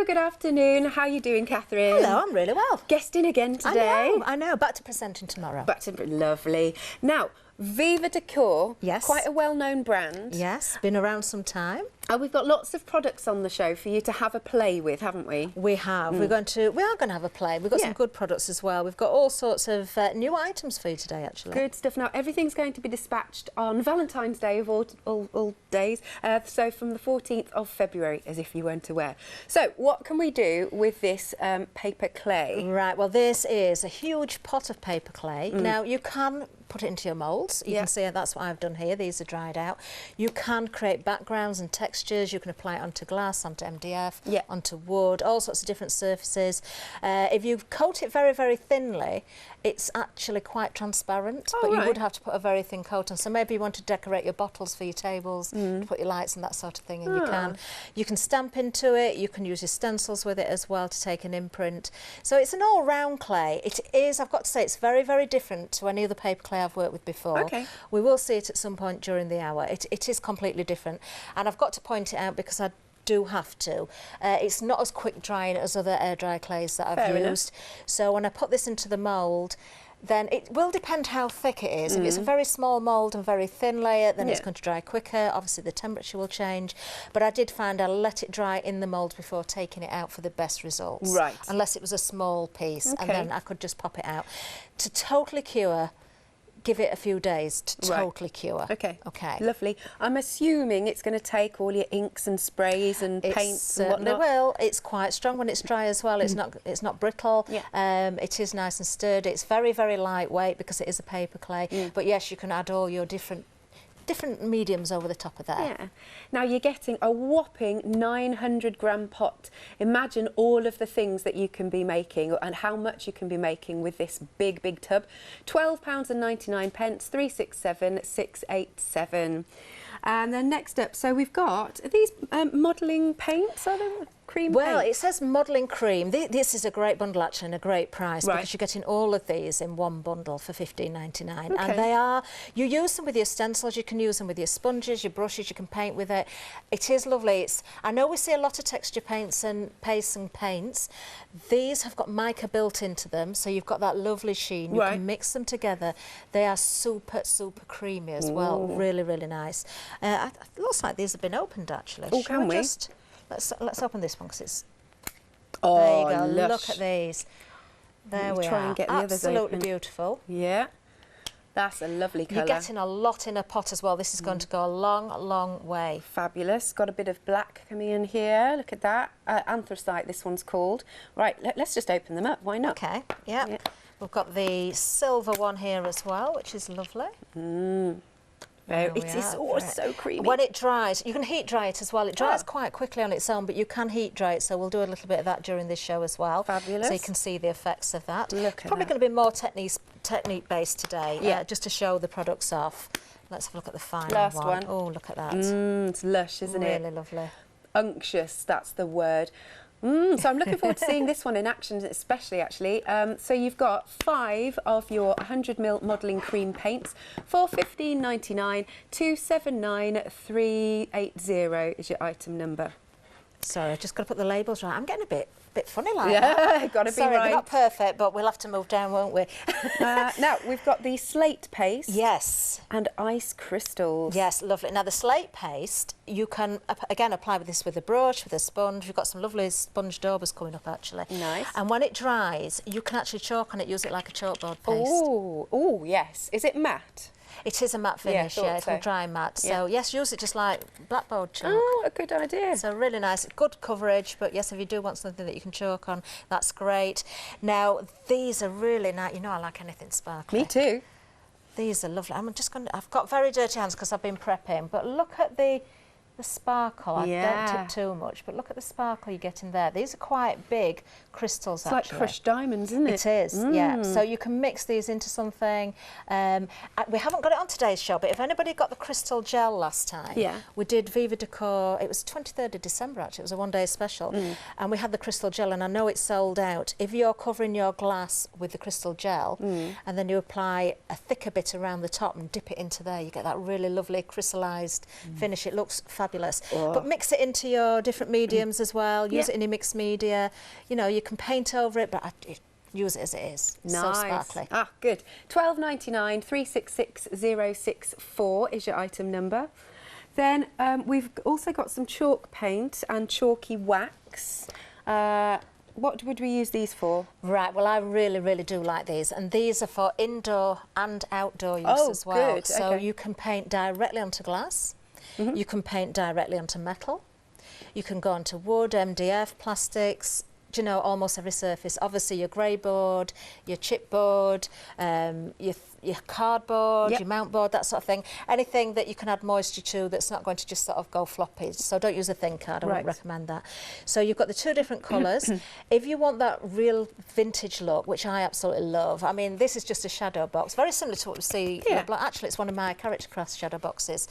good afternoon. How are you doing, Catherine? Hello, I'm really well. Guesting again today. I know. Back to presenting tomorrow. Back to lovely. Now, Viva Decor, yes, quite a well-known brand. Yes, been around some time. And we've got lots of products on the show for you to have a play with, haven't we? We have. We are going to have a play. We've got some good products as well. We've got all sorts of new items for you today, actually. Good stuff. Now, everything's going to be dispatched on Valentine's Day of all days. So from the 14th of February, as if you weren't aware. So what can we do with this paper clay? Right. Well, this is a huge pot of paper clay. Now, you can put it into your moulds. You can see that's what I've done here. These are dried out. You can create backgrounds and textures. You can apply it onto glass, onto MDF, onto wood, all sorts of different surfaces. If you coat it very, very thinly, it's actually quite transparent, but you would have to put a very thin coat on. So maybe you want to decorate your bottles for your tables, to put your lights and that sort of thing, and you can. You can stamp into it. You can use your stencils with it as well to take an imprint. So it's an all-round clay. It is, I've got to say, it's very, very different to any other paper clay I've worked with before. Okay. We will see it at some point during the hour. It is completely different, and I've got to point it out because I do have to. It's not as quick drying as other air dry clays that I've used. So when I put this into the mould, then it will depend how thick it is. If it's a very small mould and very thin layer, then it's going to dry quicker. Obviously the temperature will change, but I did find I let it dry in the mould before taking it out for the best results. Right. Unless it was a small piece, and then I could just pop it out. To totally cure, give it a few days to totally cure. Okay. Okay. Lovely. I'm assuming it's going to take all your inks and sprays and paints and whatnot. It will. It's quite strong when it's dry as well. It's not brittle. It is nice and sturdy. It's very, very lightweight because it is a paper clay. But yes, you can add all your different mediums over the top of that. Yeah. Now you're getting a whopping 900-gram pot. Imagine all of the things that you can be making and how much you can be making with this big, big tub. £12.99, 367 687. And then next up, so we've got, are these modelling paints? Are they cream Well, paints? It says modelling cream. This is a great bundle actually and a great price because you're getting all of these in one bundle for £15.99. And they are, you use them with your stencils, you can use them with your sponges, your brushes, you can paint with it. It is lovely. I know we see a lot of texture paints and pastes and paints. These have got mica built into them, so you've got that lovely sheen. You can mix them together. They are super, super creamy as well. Really, really nice. It looks like these have been opened actually. Oh, can we? Let's open this one because it's. Oh, there you go. lush. Look at these. There we try are. And get the others open. Absolutely beautiful. Yeah. That's a lovely colour. You're getting a lot in a pot as well. This is going to go a long, long way. Fabulous. Got a bit of black coming in here. Look at that. Anthracite, this one's called. Right, let's just open them up. Why not? Okay, yeah. We've got the silver one here as well, which is lovely. It is always so creamy. When it dries, you can heat dry it as well. It dries quite quickly on its own, but you can heat dry it, so we'll do a little bit of that during this show as well. Fabulous. So you can see the effects of that. Probably going to be more technique-based today, just to show the products off. Let's have a look at the final one. Oh, look at that. It's lush, isn't it? Really lovely. Unctuous, that's the word. So I'm looking forward to seeing this one in action, especially actually. So you've got 5 of your 100ml modelling cream paints for £15.99. 279380 is your item number. Sorry, I've just got to put the labels right. I'm getting a bit funny like that. Got to be right. Sorry, not perfect, but we'll have to move down, won't we? Now, we've got the slate paste. Yes. And ice crystals. Yes, lovely. Now, the slate paste, you can, again, apply this with a brush, with a sponge. We've got some lovely sponge daubers coming up, actually. Nice. And when it dries, you can actually chalk on it, use it like a chalkboard paste. Oh, yes. Is it matte? It is a matte finish, it'll dry matte. So, yes, use it just like blackboard chalk. Oh, a good idea. So, really nice. Good coverage, but yes, if you do want something that you can chalk on, that's great. Now, these are really nice. You know I like anything sparkly. Me too. These are lovely. I've got very dirty hands because I've been prepping, but look at the sparkle. I don't tip too much, but look at the sparkle you get in there. These are quite big crystals, actually. It's like crushed diamonds, isn't it? It is, yeah. So you can mix these into something. We haven't got it on today's show, but if anybody got the crystal gel last time, we did Viva Decor. It was 23rd of December, actually. It was a one-day special. And we had the crystal gel, and I know it's sold out. If you're covering your glass with the crystal gel, and then you apply a thicker bit around the top and dip it into there, you get that really lovely crystallised finish. It looks fabulous. fabulous. But mix it into your different mediums as well. Use it in your mixed media. You know, you can paint over it, but use it as it is. Nice. So sparkly. Ah, good. $12.99, 366064 is your item number. Then we've also got some chalk paint and chalky wax. What would we use these for? Right, well, I really, really do like these. And these are for indoor and outdoor use as well. Good. So you can paint directly onto glass. You can paint directly onto metal. You can go onto wood, MDF, plastics, you know, almost every surface. Obviously, your grey board, your chipboard, your cardboard, your mount board, that sort of thing. Anything that you can add moisture to that's not going to just sort of go floppy. So don't use a thin card, I wouldn't recommend that. So you've got the two different colours. If you want that real vintage look, which I absolutely love, I mean, this is just a shadow box, very similar to what we see. Actually, it's one of my character crafts shadow boxes.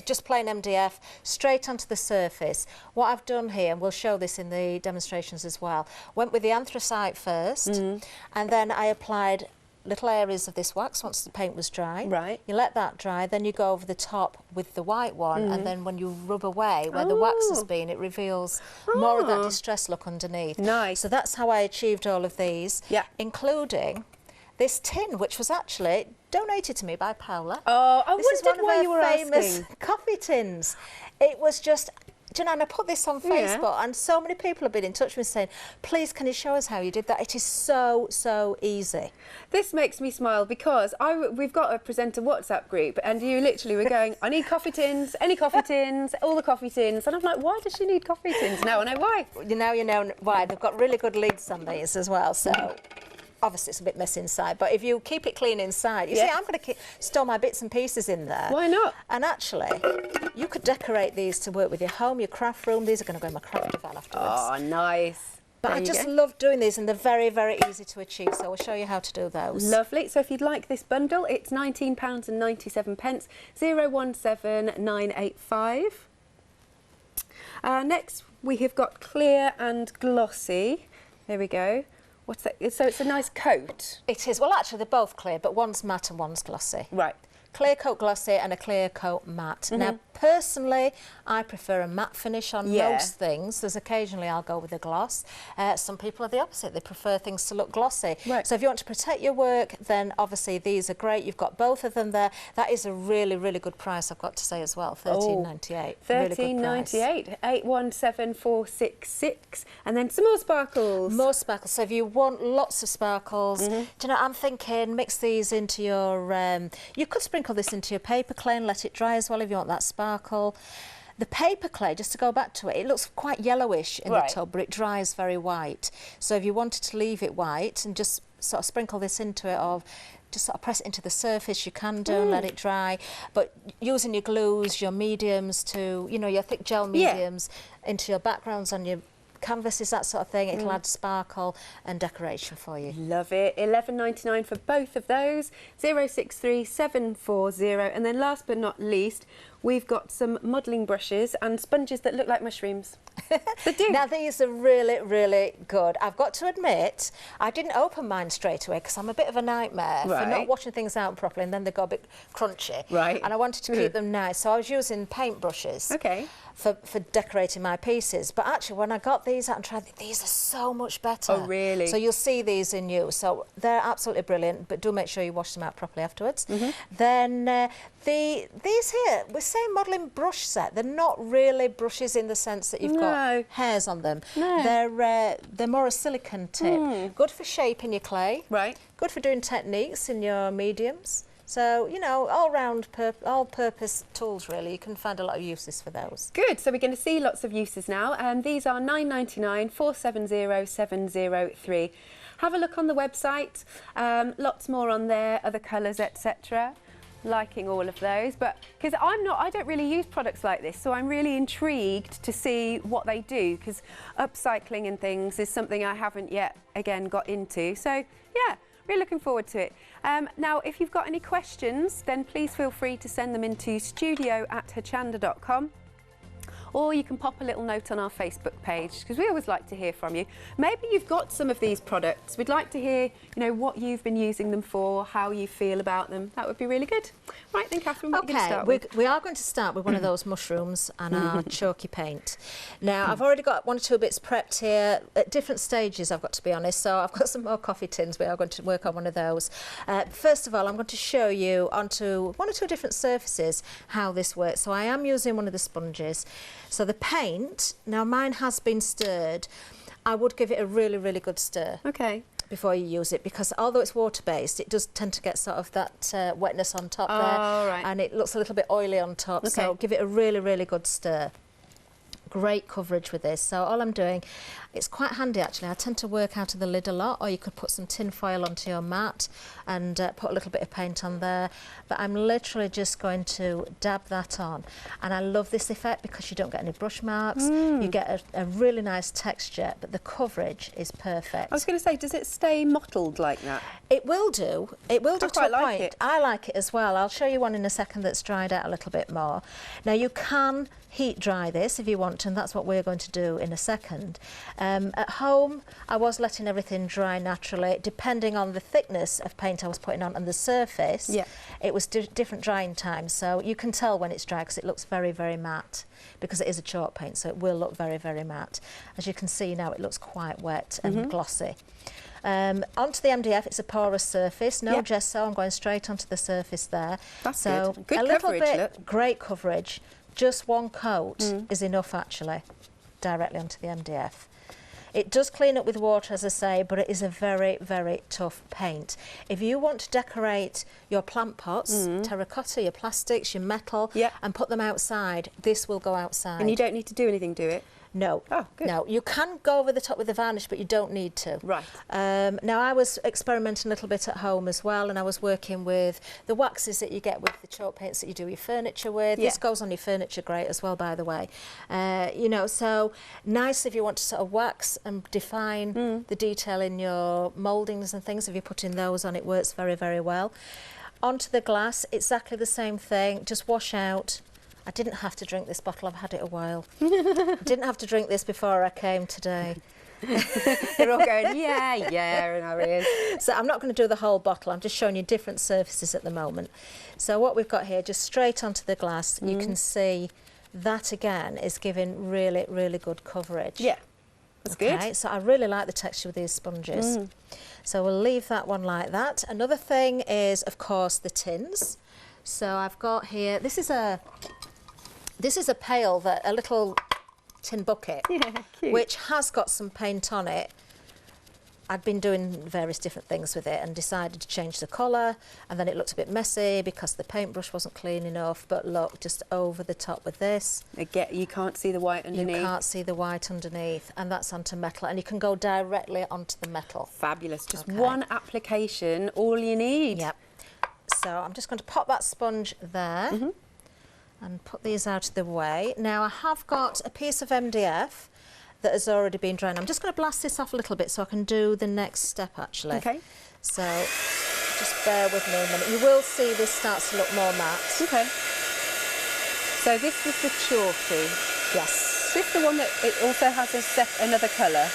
Just plain MDF, straight onto the surface. What I've done here, and we'll show this in the demonstrations as well, went with the anthracite first, and then I applied little areas of this wax once the paint was dry. Right. You let that dry, then you go over the top with the white one, and then when you rub away where the wax has been, it reveals more of that distressed look underneath. Nice. So that's how I achieved all of these, including this tin, which was actually donated to me by Paula. Oh, I wondered why you were asking. This is one of her famous coffee tins. It was just... Do you know, and I put this on Facebook, and so many people have been in touch with me saying, please, can you show us how you did that? It is so, so easy. This makes me smile because we've got a presenter WhatsApp group, and you literally were going, I need coffee tins, any coffee tins, all the coffee tins. And I'm like, why does she need coffee tins? Now I know why. Now you know why. They've got really good leads on these as well, so... Obviously, it's a bit messy inside, but if you keep it clean inside, you see, I'm going to store my bits and pieces in there. Why not? And actually, you could decorate these to work with your home, your craft room. These are going to go in my craft van afterwards. Oh, nice. But I just love doing these, and they're very, very easy to achieve, so we'll show you how to do those. Lovely. So if you'd like this bundle, it's £19.97, 017985. Next, we have got clear and glossy. There we go. What's that? So it's a nice coat? It is. Well, actually, they're both clear, but one's matte and one's glossy. Right. Clear coat glossy and a clear coat matte. Now, personally, I prefer a matte finish on most things. There's occasionally I'll go with a gloss. Some people are the opposite. They prefer things to look glossy. Right. So if you want to protect your work, then obviously these are great. You've got both of them there. That is a really, really good price, I've got to say as well. $13.98. $13.98. 817466. And then some more sparkles. More sparkles. So if you want lots of sparkles, do you know, I'm thinking mix these into your... you could sprinkle this into your paper clay and let it dry as well if you want that sparkle. The paper clay, just to go back to it, it looks quite yellowish in the tub, but it dries very white. So if you wanted to leave it white and just sort of sprinkle this into it, or just sort of press it into the surface, you can do and let it dry. But using your glues, your mediums to, you know, your thick gel mediums into your backgrounds on your canvases, that sort of thing, it'll add sparkle and decoration for you. Love it. $11.99 for both of those. 063740. And then last but not least, we've got some modelling brushes and sponges that look like mushrooms. They do. Now these are really, really good. I've got to admit, I didn't open mine straight away because I'm a bit of a nightmare for not washing things out properly, and then they go a bit crunchy. Right. And I wanted to keep them nice, so I was using paint brushes. Okay. For decorating my pieces, but actually when I got these out and tried, these are so much better. Oh really? So you'll see these in use. So they're absolutely brilliant, but do make sure you wash them out properly afterwards. Then these here, we're saying modelling brush set. They're not really brushes in the sense that you've got hairs on them. They're more a silicone tip. Good for shaping your clay. Right. Good for doing techniques in your mediums. So, you know, all-purpose tools, really. You can find a lot of uses for those. Good. So we're going to see lots of uses now. These are $9.99, 470703. Have a look on the website. Lots more on there, other colours, etc. Liking all of those, but because I don't really use products like this, so I'm really intrigued to see what they do, because upcycling and things is something I haven't yet, again, got into. So, yeah. Really looking forward to it. Now, if you've got any questions, then please feel free to send them into studio@hochanda.com. or you can pop a little note on our Facebook page, because we always like to hear from you. Maybe you've got some of these products. We'd like to hear, you know, what you've been using them for, how you feel about them. That would be really good. Right then, Catherine, what are you going to start with? We are going to start with one of those mushrooms and our chalky paint. Now, I've already got 1 or 2 bits prepped here at different stages, I've got to be honest. So I've got some more coffee tins. We are going to work on one of those. First of all, I'm going to show you onto 1 or 2 different surfaces how this works. So I am using one of the sponges. So the paint, now mine has been stirred. I would give it a really, really good stir. Okay. Before you use it, because although it's water-based, it does tend to get sort of that wetness on top there, right. and it looks a little bit oily on top. Okay. So give it a really, really good stir. Great coverage with this. So all I'm doing, it's quite handy actually. I tend to work out of the lid a lot, or you could put some tin foil onto your mat and put a little bit of paint on there. But I'm literally just going to dab that on. And I love this effect because you don't get any brush marks. You get a really nice texture, but the coverage is perfect. I was going to say, does it stay mottled like that? It will do. It will do to a point. It. I like it as well. I'll show you one in a second that's dried out a little bit more. Now you can heat dry this if you want to, and that's what we're going to do in a second. At home, I was letting everything dry naturally, depending on the thickness of paint I was putting on and the surface. Yeah. It was different drying times, so you can tell when it's dry because it looks very, very matte, because it is a chalk paint, so it will look very, very matte. As you can see now, it looks quite wet and glossy. Onto the MDF, it's a porous surface, no gesso. I'm going straight onto the surface there. That's so good. Good a little coverage, bit, look. Great coverage. Just 1 coat is enough actually, directly onto the MDF. It does clean up with water, as I say, but it is a very, very tough paint. If you want to decorate your plant pots, terracotta, your plastics, your metal, and put them outside, this will go outside. And you don't need to do anything to it? No. Oh, good. No, you can go over the top with the varnish, but you don't need to. Right. Now, I was experimenting a little bit at home as well, and I was working with the waxes that you get with the chalk paints that you do your furniture with. This goes on your furniture great as well, by the way. You know, so nice if you want to sort of wax and define the detail in your mouldings and things. If you're putting those on, it works very, very well. Onto the glass, exactly the same thing. Just wash out. I didn't have to drink this bottle, I've had it a while. I didn't have to drink this before I came today. They're all going, yeah, in our ears. So I'm not going to do the whole bottle, I'm just showing you different surfaces at the moment. So what we've got here, just straight onto the glass, you can see that again is giving really, really good coverage. Yeah, that's good. So I really like the texture with these sponges. So we'll leave that one like that. Another thing is, of course, the tins. So I've got here, this is a pail, a little tin bucket, which has got some paint on it. I'd been doing various different things with it and decided to change the colour, and then it looked a bit messy because the paintbrush wasn't clean enough. But look, just over the top with this. Again, you can't see the white underneath. You can't see the white underneath, and that's onto metal, and you can go directly onto the metal. Fabulous. Just one application, all you need. Yep. So I'm just going to pop that sponge there and put these out of the way. Now I have got a piece of MDF that has already been drying. I'm just going to blast this off a little bit so I can do the next step actually. Okay. So just bear with me a minute. You will see this starts to look more matte. Okay. So this was the chalky. Yes. Is this the one that it also has another colour?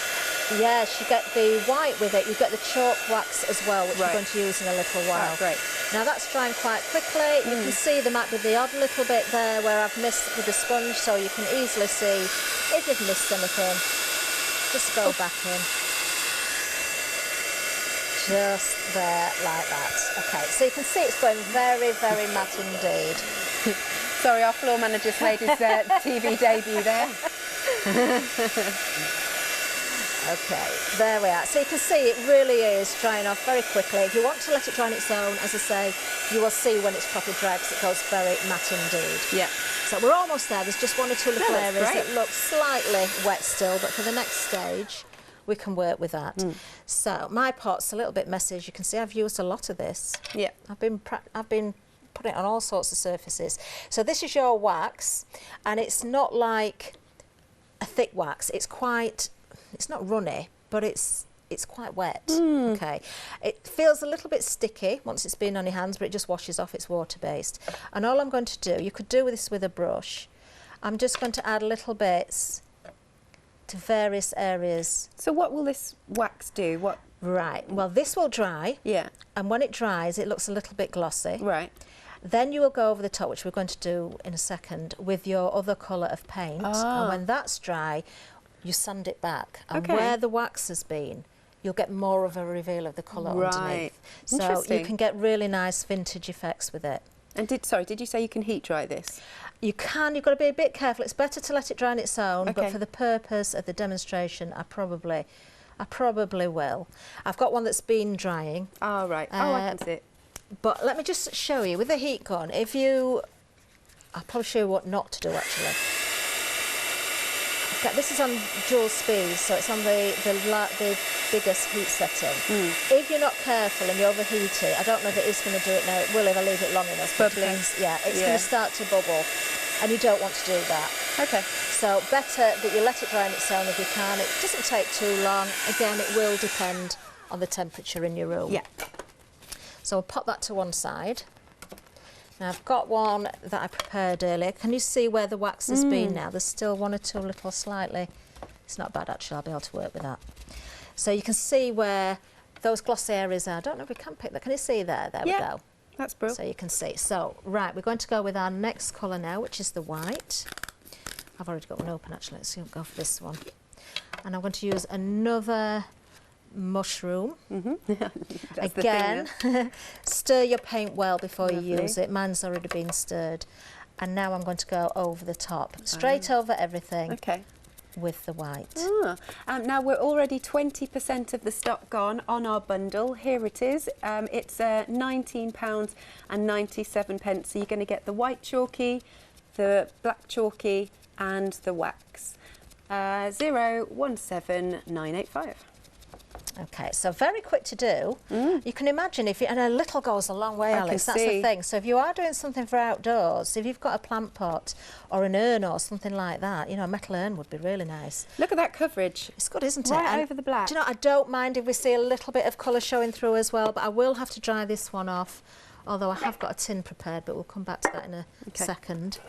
Yes, you get the white with it. You get the chalk wax as well, which we're going to use in a little while. Great. Now that's drying quite quickly. You can see there might be the odd little bit there where I've missed with the sponge, so you can easily see if you've missed anything. Just go back in. Just there, like that. Okay, so you can see it's going very, very matte indeed. Sorry, our floor manager's made his TV debut there. Okay, there we are. So you can see it really is drying off very quickly. If you want to let it dry on its own, as I say, you will see when it's properly dry because it goes very matte indeed. Yeah. So we're almost there. There's just 1 or 2 little areas that look slightly wet still, but for the next stage, we can work with that. So my pot's a little bit messy. As you can see, I've used a lot of this. Yeah. I've been putting it on all sorts of surfaces. So this is your wax, and it's not like a thick wax. It's not runny, but it's quite wet. Okay, it feels a little bit sticky once it's been on your hands, but it just washes off. It's water-based. And all I'm going to do, you could do this with a brush. I'm just going to add little bits to various areas. So what will this wax do? What? Right, well this will dry. Yeah. And when it dries, it looks a little bit glossy. Right. Then you will go over the top, which we're going to do in a second, with your other colour of paint. And when that's dry, you sand it back. And where the wax has been, you'll get more of a reveal of the colour underneath. So you can get really nice vintage effects with it. And did you say you can heat dry this? You can, you've got to be a bit careful. It's better to let it dry on its own, but for the purpose of the demonstration, I probably will. I've got one that's been drying. Oh, right. I can see it. But let me just show you, with the heat gun, I'll probably show you what not to do, actually. Okay, this is on dual speed, so it's on the biggest heat setting. If you're not careful and you overheat it, I don't know if it is going to do it now, it will if I leave it long enough. Bubbling. It's going to start to bubble, and you don't want to do that. Okay. So better that you let it dry on its own if you can. It doesn't take too long. Again, it will depend on the temperature in your room. Yeah. So I'll pop that to one side. Now I've got one that I prepared earlier. Can you see where the wax has been now? There's still one or two little slightly. It's not bad actually, I'll be able to work with that. So you can see where those glossy areas are. I don't know if we can pick that. Can you see there? There we go. That's brilliant. So you can see. So, right, we're going to go with our next colour now, which is the white. I've already got one open actually, so you'll go for this one. And I'm going to use another mushroom. Again, stir your paint well before you use it. Mine's already been stirred. And now I'm going to go over the top, straight over everything with the white. Now we're already 20% of the stock gone on our bundle. Here it is. It's £19.97. So you're going to get the white chalky, the black chalky and the wax. 017985. Okay, so very quick to do. You can imagine and a little goes a long way, Alex, that's the thing. So if you are doing something for outdoors, if you've got a plant pot or an urn or something like that, you know, a metal urn would be really nice. Look at that coverage. It's good, isn't it? Right over the black. Do you know, I don't mind if we see a little bit of colour showing through as well, but I will have to dry this one off, although I have got a tin prepared, but we'll come back to that in a second.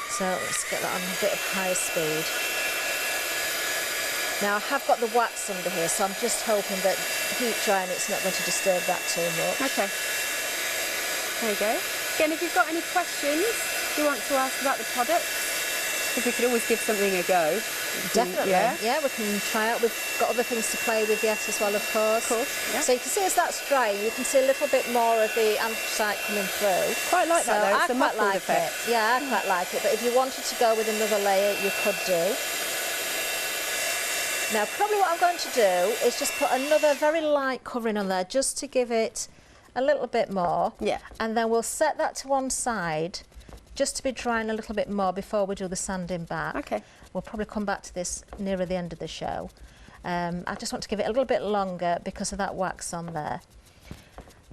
So let's get that on a bit of higher speed. Now I have got the wax under here, so I'm just hoping that heat drying it's not going to disturb that too much. Okay. There you go. Again, if you've got any questions you want to ask about the product, because we could always give something a go. Definitely. Yeah, we can try out. We've got other things to play with yet as well, of course. So you can see as that's drying, you can see a little bit more of the anthracite coming through. Quite like that though. It's I quite like it. Yeah, I quite like it. But if you wanted to go with another layer, you could do. Now, probably what I'm going to do is just put another very light covering on there just to give it a little bit more. Yeah. And then we'll set that to one side just to be drying a little bit more before we do the sanding back. Okay. We'll probably come back to this nearer the end of the show. I just want to give it a little bit longer because of that wax on there.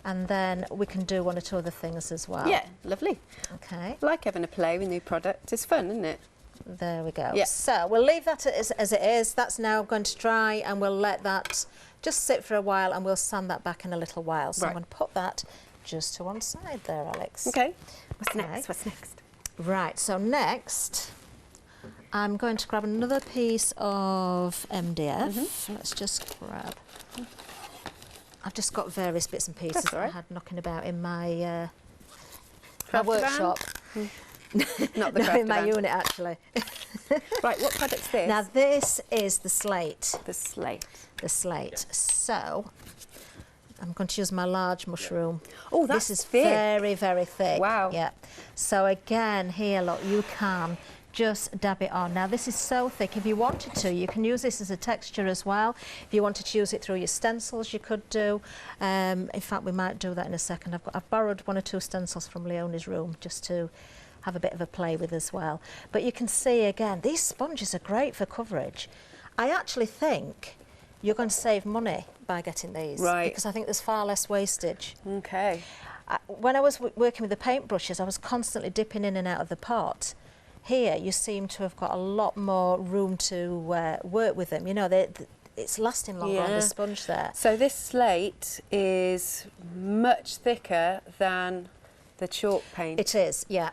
And then we can do one or two other things as well. Yeah, lovely. Okay. Like having a play with new product. It's fun, isn't it? There we go. Yeah. So we'll leave that as it is. That's now going to dry and we'll let that just sit for a while and we'll sand that back in a little while. So I'm going to put that just to one side there, Alex. Okay. What's next? What's next? Right, so next I'm going to grab another piece of MDF. Let's just grab... I've just got various bits and pieces that I had knocking about in my workshop. Not the in my unit, actually. Right, what product's this? Now, this is the slate. The slate. The slate. So, I'm going to use my large mushroom. Oh, that's This is thick. very, very thick. Wow. Yeah. So, again, here, look, you can just dab it on. Now, this is so thick. If you wanted to, you can use this as a texture as well. If you wanted to use it through your stencils, you could do. In fact, we might do that in a second. I've borrowed one or two stencils from Leonie's room just to have a bit of a play with as well. But you can see again, these sponges are great for coverage. I actually think you're going to save money by getting these. Right. Because I think there's far less wastage. Okay. When I was working with the paintbrushes, I was constantly dipping in and out of the pot. Here, you seem to have got a lot more room to work with them. You know, it's lasting longer on the sponge there. So this slate is much thicker than the chalk paint. It is, yeah.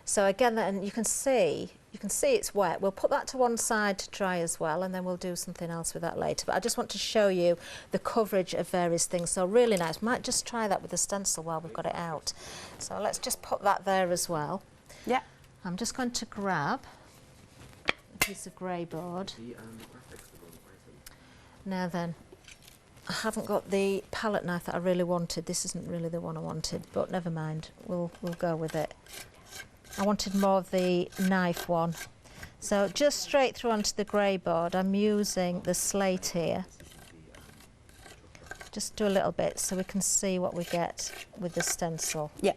So again, then you can see it's wet. We'll put that to one side to dry as well, and then we'll do something else with that later. But I just want to show you the coverage of various things. So really nice. Might just try that with the stencil while we've got it out. So let's just put that there as well. Yeah. I'm just going to grab a piece of grey board. Now then, I haven't got the palette knife that I really wanted. This isn't really the one I wanted, but never mind. We'll go with it. I wanted more of the knife one. So just straight through onto the grey board, I'm using the slate here. Just do a little bit so we can see what we get with the stencil. Yeah.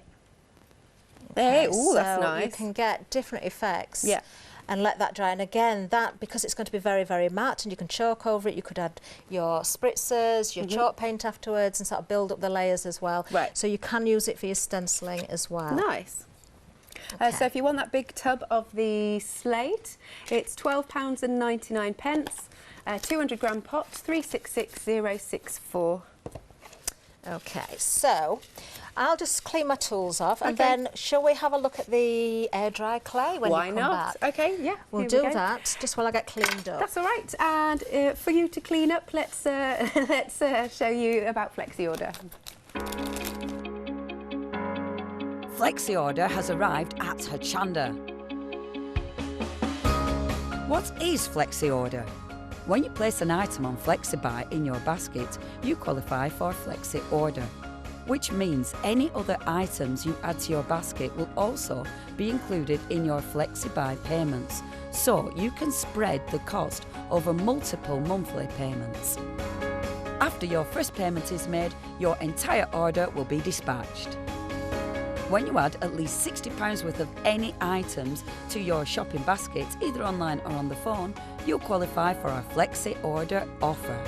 Okay, Hey, ooh, that's nice. You can get different effects. Yeah. And let that dry. And again, that, because it's going to be very, very matte, and you can chalk over it, you could add your spritzers, your chalk paint afterwards, and sort of build up the layers as well. Right. So you can use it for your stenciling as well. Nice. Okay. So if you want that big tub of the slate, it's £12.99, 200 gram pot, 366064. Okay, so I'll just clean my tools off, and Okay. then shall we have a look at the air dry clay when Why you come not? back? Okay, yeah. We'll here do we go. that just while I get cleaned up. That's all right. And for you to clean up, let's show you about Flexi Order. Flexi Order has arrived at Hochanda. What is Flexi Order? When you place an item on FlexiBuy in your basket, you qualify for Flexi Order, which means any other items you add to your basket will also be included in your FlexiBuy payments, so you can spread the cost over multiple monthly payments. After your first payment is made, your entire order will be dispatched. When you add at least £60 worth of any items to your shopping basket, either online or on the phone, you'll qualify for our Flexi Order offer.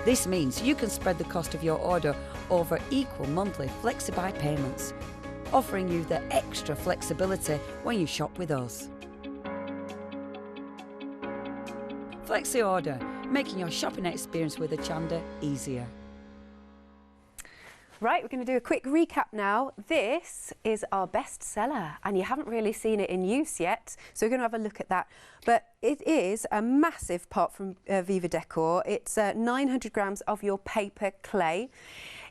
This means you can spread the cost of your order over equal monthly FlexiBuy payments, offering you the extra flexibility when you shop with us. Flexi Order, making your shopping experience with Hochanda easier. Right, we're going to do a quick recap now. This is our best seller, and you haven't really seen it in use yet, so we're going to have a look at that. But it is a massive pot from Viva Decor. It's 900 grams of your paper clay.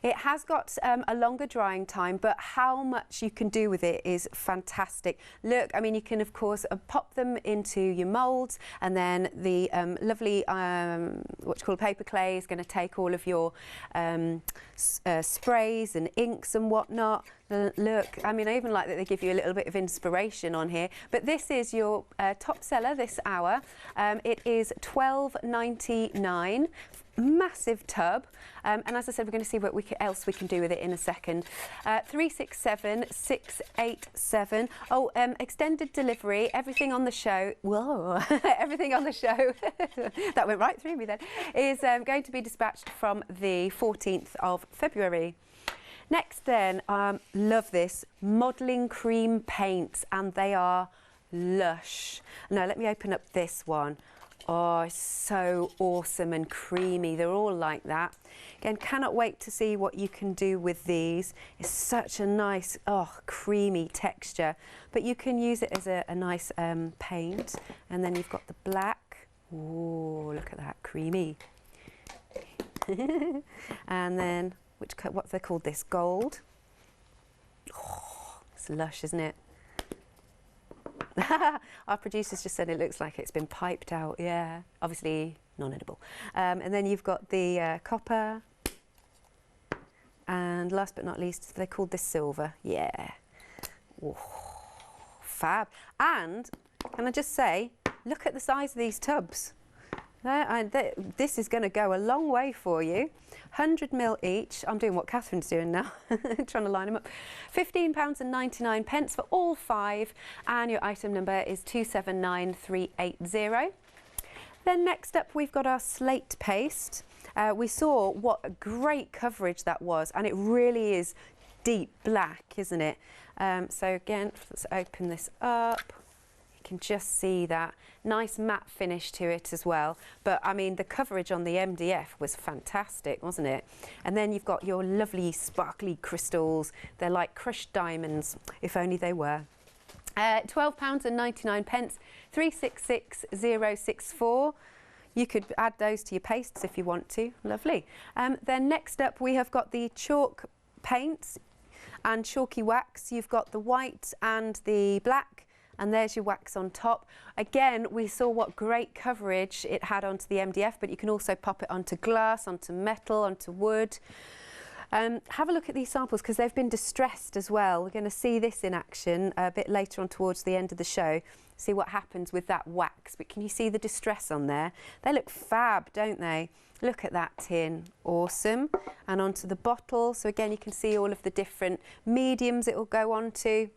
It has got a longer drying time, but how much you can do with it is fantastic. Look, I mean, you can, of course, pop them into your moulds, and then the lovely, what you call paper clay is going to take all of your sprays and inks and whatnot. Look, I mean, I even like that they give you a little bit of inspiration on here. But this is your top seller this hour. It is £12.99. Massive tub, and as I said, we're going to see what else we can do with it in a second. 367687. Oh, extended delivery. Everything on the show. Whoa, everything on the show. That went right through me then. Is going to be dispatched from the 14th of February. Next, then, love this Modellier-Creme paints, and they are lush. Now, let me open up this one. Oh, it's so awesome and creamy. They're all like that. Again, cannot wait to see what you can do with these. It's such a nice, creamy texture. But you can use it as a nice paint. And then you've got the black. Oh, look at that, creamy. And then, what they called this? Gold. Oh, it's lush, isn't it? Our producers just said it looks like it's been piped out. Yeah, obviously non-edible. And then you've got the copper, and last but not least, they called this silver. Yeah, oh, fab. And can I just say, look at the size of these tubs. This is going to go a long way for you. 100ml each. I'm doing what Catherine's doing now, trying to line them up. £15.99 for all 5, and your item number is 279380. Then next up, we've got our slate paste. We saw what a great coverage that was, and it really is deep black, isn't it? So again, let's open this up. You can just see that nice matte finish to it as well. But I mean, the coverage on the MDF was fantastic, wasn't it? And then you've got your lovely sparkly crystals. They're like crushed diamonds, if only they were. £12.99, 366064. You could add those to your pastes if you want to. Lovely. Then next up we have got the chalk paints and chalky wax. You've got the white and the black, and there's your wax on top. Again, we saw what great coverage it had onto the MDF, but you can also pop it onto glass, onto metal, onto wood. Have a look at these samples because they've been distressed as well. We're going to see this in action a bit later on towards the end of the show, see what happens with that wax. But can you see the distress on there? They look fab, don't they? Look at that tin, awesome. And onto the bottle, so again you can see all of the different mediums it will go on to.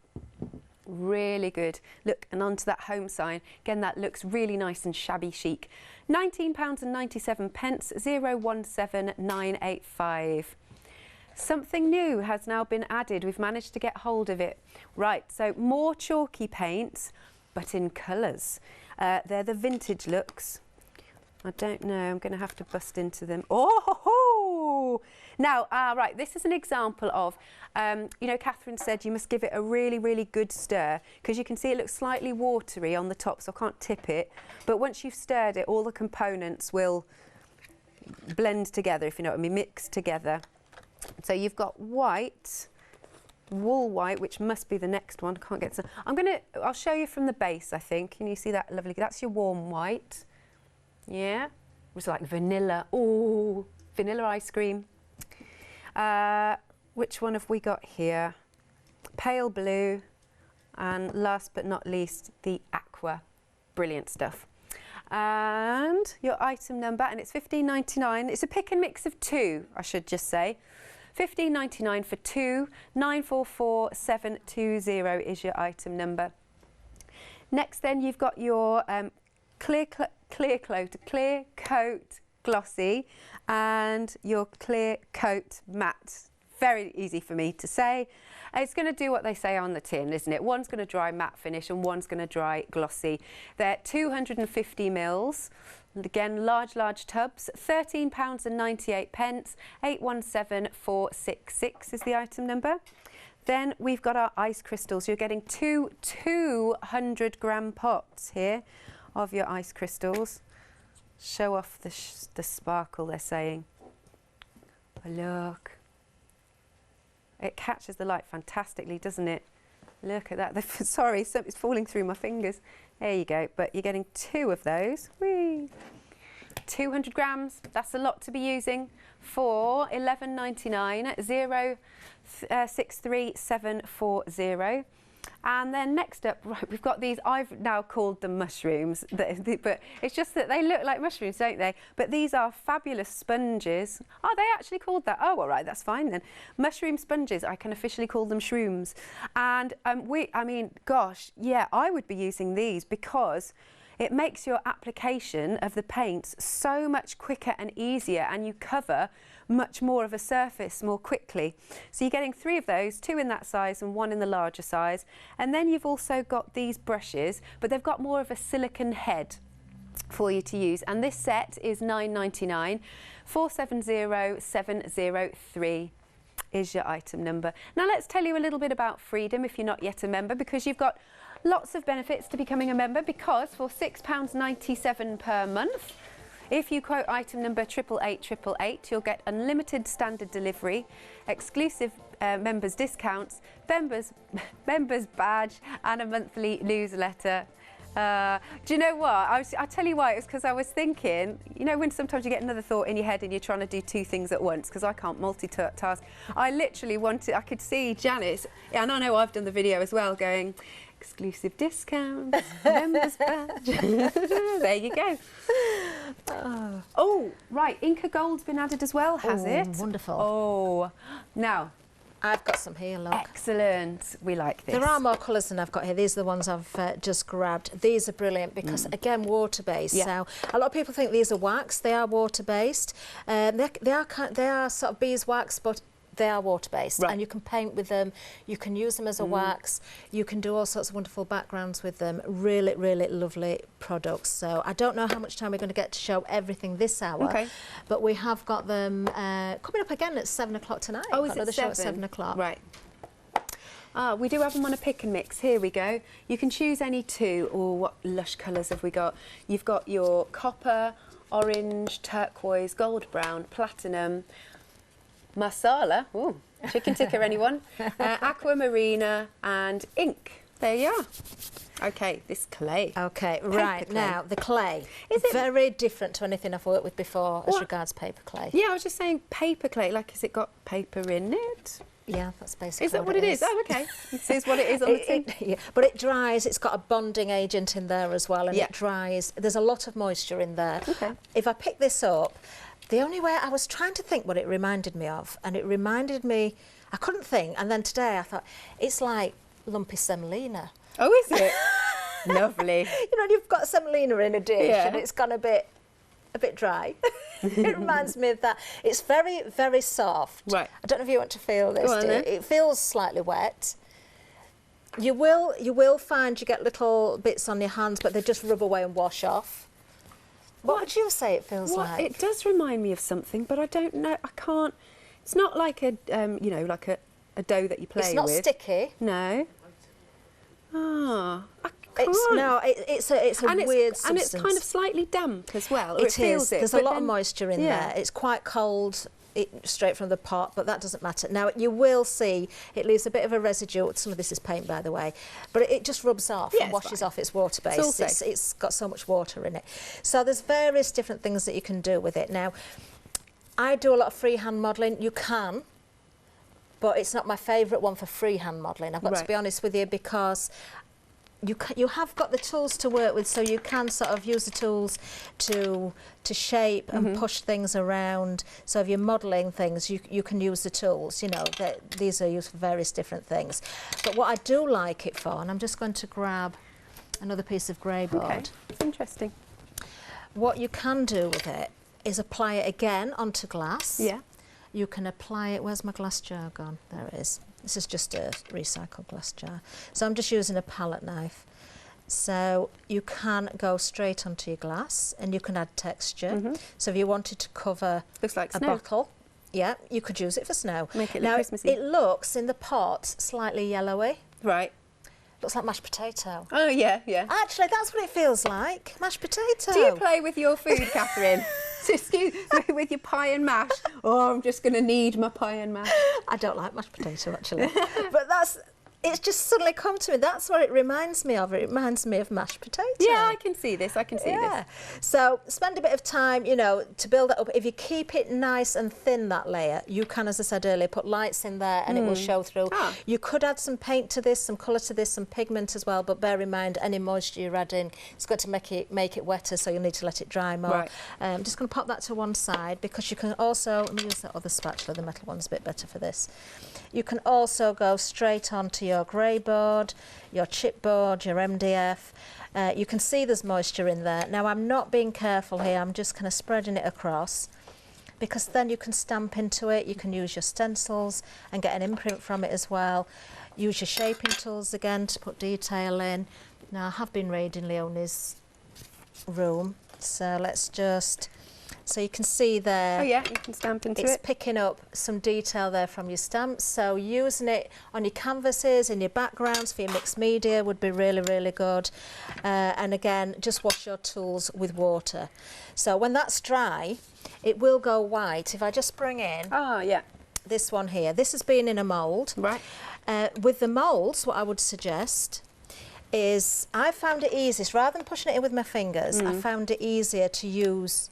Really good. Look, and onto that home sign. Again, that looks really nice and shabby chic. £19.97, 017985. Something new has now been added. We've managed to get hold of it. Right, so more chalky paints, but in colours. They're the vintage looks. I don't know, I'm going to have to bust into them. Oh, ho, ho. Now, right, this is an example of, you know, Catherine said you must give it a really, really good stir, because you can see it looks slightly watery on the top, so I can't tip it. But once you've stirred it, all the components will blend together, if you know what I mean, mix together. So you've got white, wool white, which must be the next one. Can't get some. I'll show you from the base, I think. Can you see that lovely? That's your warm white. Yeah, it was like vanilla. Oh, vanilla ice cream. Which one have we got here? Pale blue, and last but not least, the aqua. Brilliant stuff. And your item number, and it's £15.99. It's a pick and mix of two, I should just say. £15.99 for 2, 944720 is your item number. Next then you've got your clear coat glossy and your clear coat matte. Very easy for me to say. It's going to do what they say on the tin, isn't it? One's going to dry matte finish and one's going to dry glossy. They're 250 mils. And again, large tubs. £13.98, 817466 is the item number. Then we've got our ice crystals. You're getting two 200-gram pots here of your ice crystals. Show off the sparkle, they're saying. Oh, look. It catches the light fantastically, doesn't it? Look at that. Sorry, something's falling through my fingers. There you go. But you're getting two of those. Whee! 200 grams. That's a lot to be using for £11.99, 063740. And then next up, right, we've got these, I've now called them mushrooms, but it's just that they look like mushrooms, don't they? But these are fabulous sponges. Are they actually called that? Oh, all right, that's fine then. Mushroom sponges, I can officially call them shrooms. And I mean, gosh, yeah, I would be using these because it makes your application of the paints so much quicker and easier, and you cover much more of a surface more quickly. So you're getting 3 of those, 2 in that size and 1 in the larger size. And then you've also got these brushes, but they've got more of a silicone head for you to use. And this set is £9.99, 470703 is your item number. Now let's tell you a little bit about Freedom if you're not yet a member, because you've got lots of benefits to becoming a member, because for £6.97 per month, if you quote item number 88888, you'll get unlimited standard delivery, exclusive members discounts, members badge, and a monthly newsletter. Do you know what? I'll tell you why. It was because I was thinking, you know, when sometimes you get another thought in your head and you're trying to do 2 things at once, because I can't multitask. I literally I could see Janice, and I know I've done the video as well, going, exclusive discounts, members badge. There you go. Oh, right, Inca Gold's been added as well, has it? Wonderful. Oh, now, I've got some here, look. Excellent. We like this. There are more colours than I've got here. These are the ones I've just grabbed. These are brilliant because, again, water-based. Yeah. So a lot of people think these are wax. They are water-based. They are sort of beeswax, but they are water-based, right. And you can paint with them. You can use them as a wax. You can do all sorts of wonderful backgrounds with them. Really, really lovely products. So I don't know how much time we're going to get to show everything this hour, but we have got them coming up again at 7 o'clock tonight. Oh, is it another 7? Show at 7 o'clock. Right. We do have them on a pick and mix. Here we go. You can choose any two. Oh, what lush colours have we got? You've got your copper, orange, turquoise, gold brown, platinum, masala, ooh, chicken tikka anyone, aquamarina and ink. There you are. Okay, this clay. Okay, Paper right, clay. now the clay. Is it very different to anything I've worked with before as What? regards paper clay? Yeah, I was just saying paper clay, like has it got paper in it? Yeah, that's basically Is that what it is? Oh, okay. This is what it is on the tin. Yeah, but it dries, it's got a bonding agent in there as well, and Yeah. it dries. There's a lot of moisture in there. Okay. If I pick this up, the only way I was trying to think what it reminded me of, and it reminded me, I couldn't think, and then today I thought, it's like lumpy semolina. Oh, is it? Lovely. You know, you've got semolina in a dish Yeah. and it's gone a bit dry. It reminds me of that. It's very, very soft. Right. I don't know if you want to feel this. Go on, then. It feels slightly wet. You will find you get little bits on your hands, but they just rub away and wash off. What would you say it feels like? It does remind me of something, but I don't know. I can't. It's not like a, you know, like a dough that you play with. It's not sticky. No. Ah, I can't. It's a weird substance. And it's kind of slightly damp as well. Or It feels is. it, There's a but lot then- of moisture in yeah. there. It's quite cold straight from the pot, but that doesn't matter. Now, you will see it leaves a bit of a residue. Some of this is paint, by the way, but it just rubs off Yeah, and it's washes fine. off. It's water-based. It's all safe. It's got so much water in it. So there's various different things that you can do with it. Now, I do a lot of freehand modelling. You can, but it's not my favourite one for freehand modelling. I've got to Right. be honest with you, because you have got the tools to work with, so you can sort of use the tools to shape and push things around. So if you're modelling things, you can use the tools. You know, these are used for various different things. But what I do like it for, and I'm just going to grab another piece of grey board. Okay, it's interesting. What you can do with it is apply it again onto glass. Yeah. You can apply it. Where's my glass jar gone? There it is. This is just a recycled glass jar. So I'm just using a palette knife. So you can go straight onto your glass and you can add texture. So if you wanted to cover Looks like a snow. bottle, yeah, you could use it for snow. Make it look now, Christmassy. it looks in the pot slightly yellowy. Right. Looks like mashed potato. Oh, yeah, yeah. Actually, that's what it feels like, mashed potato. Do you play with your food, Catherine? Excuse with your pie and mash? Oh, I'm just going to need my pie and mash. I don't like mashed potato, actually. But it's just suddenly come to me. That's what it reminds me of. It reminds me of mashed potato. Yeah, I can see this. I can see this. So spend a bit of time, you know, to build that up. If you keep it nice and thin, that layer, you can, as I said earlier, put lights in there and it will show through. Ah. You could add some paint to this, some colour to this, some pigment as well, but bear in mind any moisture you're adding, it's going to make it wetter, so you'll need to let it dry more. Right. I'm just going to pop that to one side, because you can also, let me use that other spatula, the metal one's a bit better for this. You can also go straight onto your grey board, your chipboard, your MDF. You can see there's moisture in there. Now, I'm not being careful here, I'm just kind of spreading it across, because then you can stamp into it. You can use your stencils and get an imprint from it as well. Use your shaping tools again to put detail in. Now, I have been raiding Leonie's room, so let's just... So you can see there, Oh, yeah, you can stamp into it's it. picking up some detail there from your stamps. So using it on your canvases, in your backgrounds for your mixed media would be really, really good. And again, just wash your tools with water. So when that's dry, it will go white. If I just bring in Oh, yeah. this one here, this has been in a mould. Right. With the moulds, what I would suggest is, I found it easiest, rather than pushing it in with my fingers, I found it easier to use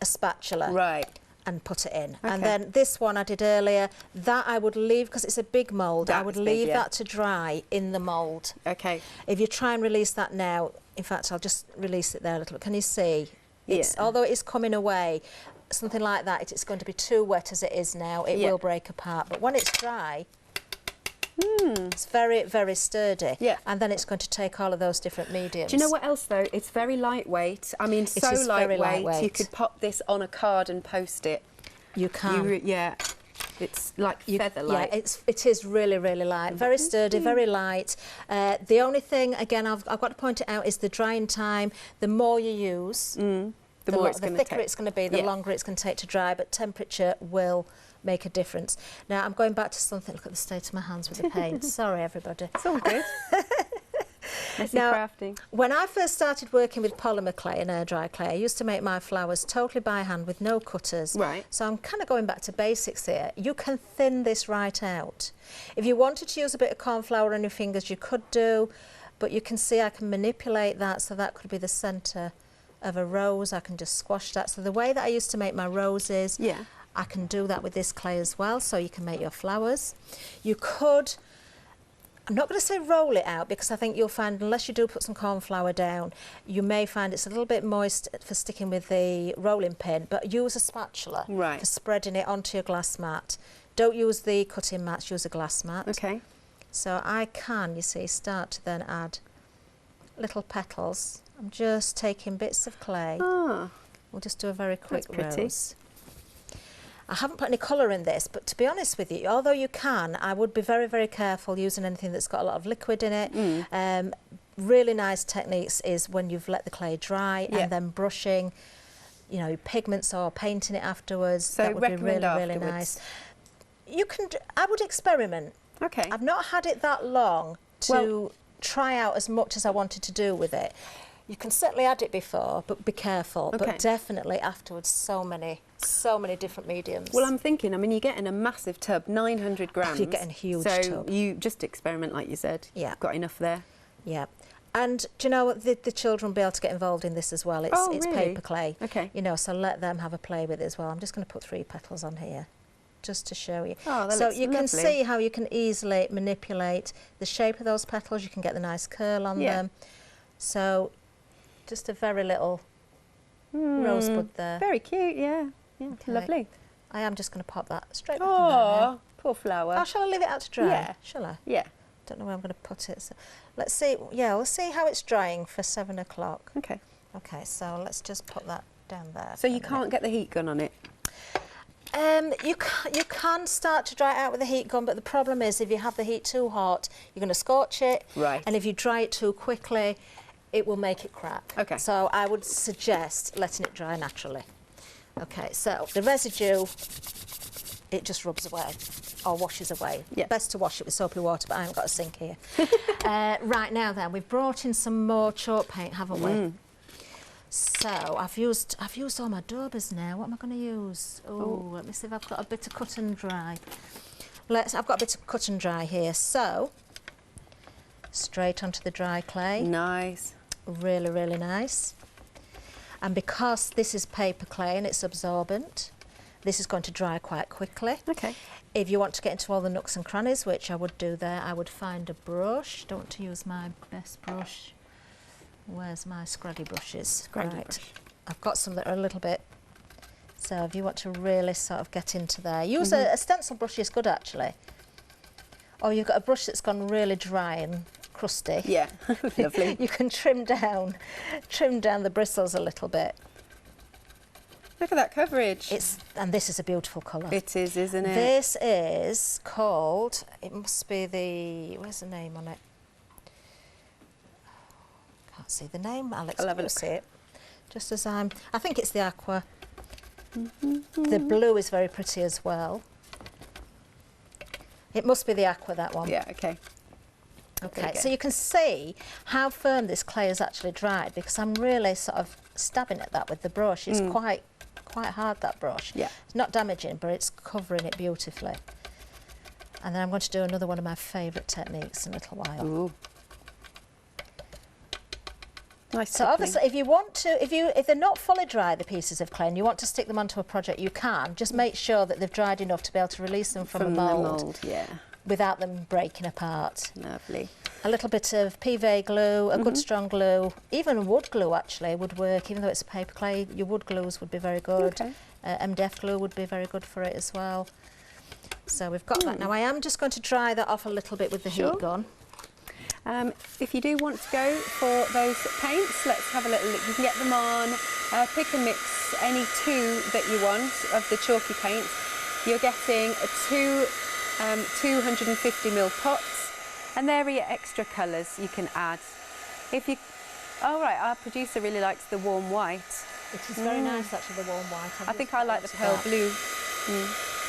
a spatula Right. and put it in. Okay. And then this one I did earlier, that I would leave, because it's a big mould, I That would is big, leave yeah. that to dry in the mould. Okay. If you try and release that now, in fact, I'll just release it there a little bit. Can you see? It's, Yeah. although it is coming away, something like that, it's going to be too wet as it is now, it Yeah. will break apart. But when it's dry, it's very, very sturdy. Yeah. And then it's going to take all of those different mediums. Do you know what else, though? It's very lightweight. I mean, so is very lightweight. You lightweight. could pop this on a card and post it. You can. Yeah. It's like feather light. Yeah, it is really, really light. Very sturdy, very light. The only thing, again, I've got to point it out, is the drying time. The more you use, the thicker it's going to be, the longer it's going to take to dry, but temperature will make a difference. Now I'm going back to something, look at the state of my hands with the paint. Sorry everybody. It's all good. Messy now, crafting. When I first started working with polymer clay and air dry clay, I used to make my flowers totally by hand with no cutters. Right. So I'm kind of going back to basics here. You can thin this right out. If you wanted to use a bit of corn flour on your fingers, you could do, but you can see I can manipulate that, so that could be the centre of a rose. I can just squash that. So the way that I used to make my roses, I can do that with this clay as well, so you can make your flowers. You could, I'm not going to say roll it out, because I think you'll find, unless you do put some corn flour down, you may find it's a little bit moist for sticking with the rolling pin, but use a spatula for spreading it onto your glass mat. Don't use the cutting mats, use a glass mat. Okay. So I can, you see, start to then add little petals. I'm just taking bits of clay. We'll just do a very quick rose. I haven't put any colour in this, but to be honest with you, although you can, I would be very, very careful using anything that's got a lot of liquid in it. Really nice techniques is when you've let the clay dry and then brushing, you know, pigments or painting it afterwards. So that would be really, really nice. You can, I would experiment. Okay. I've not had it that long to try out as much as I wanted to do with it. You can certainly add it before, but be careful. But definitely afterwards, so many different mediums. Well, I'm thinking, I mean, you're getting a massive tub, 900 grams. You're getting a huge tub. So you just experiment, like you said. Yeah. You've got enough there. Yeah. And do you know what? The children will be able to get involved in this as well. It's paper clay. Okay. You know, so let them have a play with it as well. I'm just going to put 3 petals on here, just to show you. Oh, that so looks you lovely. Can see how you can easily manipulate the shape of those petals. You can get the nice curl on them. So just a very little rosebud there. Very cute, yeah. Lovely. I am just going to pop that straight back in there now. Poor flower. Oh, shall I leave it out to dry? Yeah. Shall I? Yeah. Don't know where I'm going to put it. So let's see. Yeah, we'll see how it's drying for 7 o'clock. Okay. Okay, so let's just put that down there. So you can't get the heat gun on it? You can start to dry it out with the heat gun, but the problem is if you have the heat too hot, you're going to scorch it. Right. And if you dry it too quickly, it will make it crack. Okay. So I would suggest letting it dry naturally. Okay, so the residue, it just rubs away or washes away. Yeah. Best to wash it with soapy water, but I haven't got a sink here. Right now then, we've brought in some more chalk paint, haven't we? So I've used all my daubers now. What am I going to use? Oh, let me see if I've got a bit of cut and dry. I've got a bit of cut and dry here. So straight onto the dry clay. Nice. Really, really nice. And because this is paper clay and it's absorbent, this is going to dry quite quickly. Okay. If you want to get into all the nooks and crannies, which I would do there, I would find a brush. Don't want to use my best brush. Where's my scraggy brushes? Scraggy brush. I've got some that are a little bit. So if you want to really sort of get into there, use a stencil brush is good actually. Or you've got a brush that's gone really dry and crusty. Yeah, lovely. You can trim down the bristles a little bit. Look at that coverage. And this is a beautiful colour. It is, isn't it? This is called, it must be the, where's the name on it? Can't see the name, Alex. I'll have a look. See it. Just as I think it's the aqua. The blue is very pretty as well. It must be the aqua, that one. Yeah, okay. Okay, so you can see how firm this clay has actually dried because I'm really sort of stabbing at that with the brush. It's quite hard, that brush. Yeah. It's not damaging, but it's covering it beautifully. And then I'm going to do another one of my favourite techniques in a little while. Ooh. Nice. So obviously, if you want to, if they're not fully dry, the pieces of clay, and you want to stick them onto a project, you can. Just make sure that they've dried enough to be able to release them from a mould. Yeah. Without them breaking apart. Lovely. A little bit of PVA glue, a good strong glue, even wood glue actually would work, even though it's a paper clay, your wood glues would be very good. Okay. MDF glue would be very good for it as well. So we've got that. Now I am just going to dry that off a little bit with the heat gun. If you do want to go for those paints, let's have a little look. You can get them on, pick and mix any 2 that you want of the chalky paints. You're getting 2 250ml pots, and there are your extra colours you can add. If you, oh right, our producer really likes the warm white. It is very nice, actually, the warm white. I think I like the pale blue.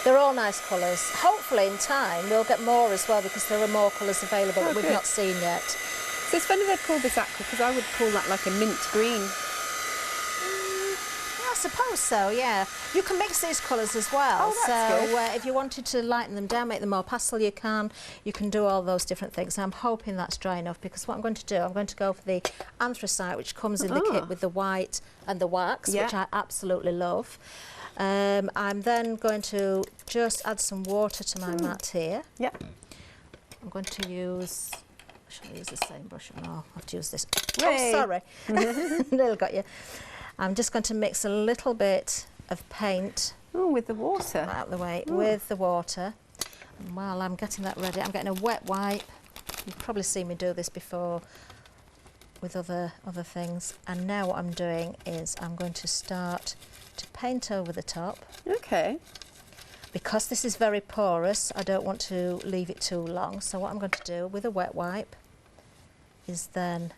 They're all nice colours. Hopefully, in time, we'll get more as well, because there are more colours available that we've not seen yet. So it's funny they've called this aqua, because I would call that like a mint green. I suppose so, yeah. You can mix these colours as well. Oh, that's good. If you wanted to lighten them down, make them more pastel, you can. You can do all those different things. I'm hoping that's dry enough, because what I'm going to do, I'm going to go for the anthracite, which comes in the kit with the white and the wax, which I absolutely love. I'm then going to just add some water to my mat here. Yep. I'm going to use... Shall I use the same brush? No, I'll have to use this. Yay. Oh, sorry. Nearly got you. I'm just going to mix a little bit of paint. Oh, with the water. Out of the way, with the water. And while I'm getting that ready, I'm getting a wet wipe. You've probably seen me do this before with other things. And now what I'm doing is I'm going to start to paint over the top. Okay. Because this is very porous, I don't want to leave it too long. So what I'm going to do with a wet wipe is then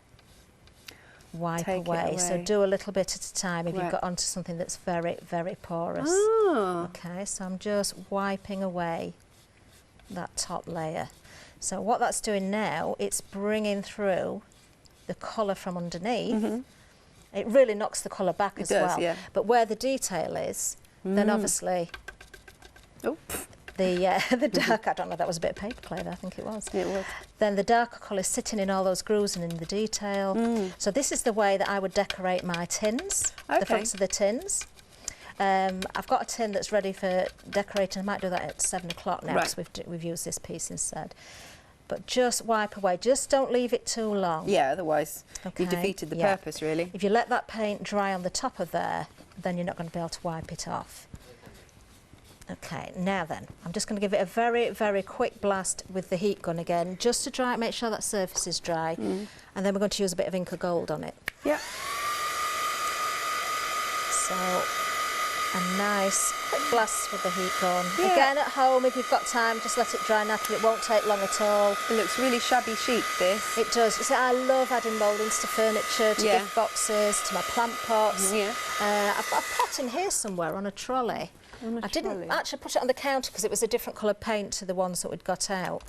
wipe away. So do a little bit at a time if you've got onto something that's very, very porous. Oh. Okay, so I'm just wiping away that top layer. So what that's doing now, it's bringing through the colour from underneath. It really knocks the colour back as well. Yeah. But where the detail is, then obviously the dark, I don't know, that was a bit of paper clay there, I think it was. It was. Then the darker colour is sitting in all those grooves and in the detail. So this is the way that I would decorate my tins, the fronts of the tins. I've got a tin that's ready for decorating. I might do that at 7 o'clock now, because we've used this piece instead. But just wipe away, just don't leave it too long. Yeah, otherwise you defeated the purpose, really. If you let that paint dry on the top of there, then you're not going to be able to wipe it off. Okay, now then, I'm just going to give it a very, very quick blast with the heat gun again, just to dry it, make sure that surface is dry. And then we're going to use a bit of Inca Gold on it. Yeah. So, a nice quick blast with the heat gun. Yeah. Again, at home, if you've got time, just let it dry naturally. It won't take long at all. It looks really shabby chic, this. It does. You see, I love adding mouldings to furniture, to gift boxes, to my plant pots. I've got a pot in here somewhere on a trolley. I didn't actually put it on the counter because it was a different coloured paint to the ones that we'd got out.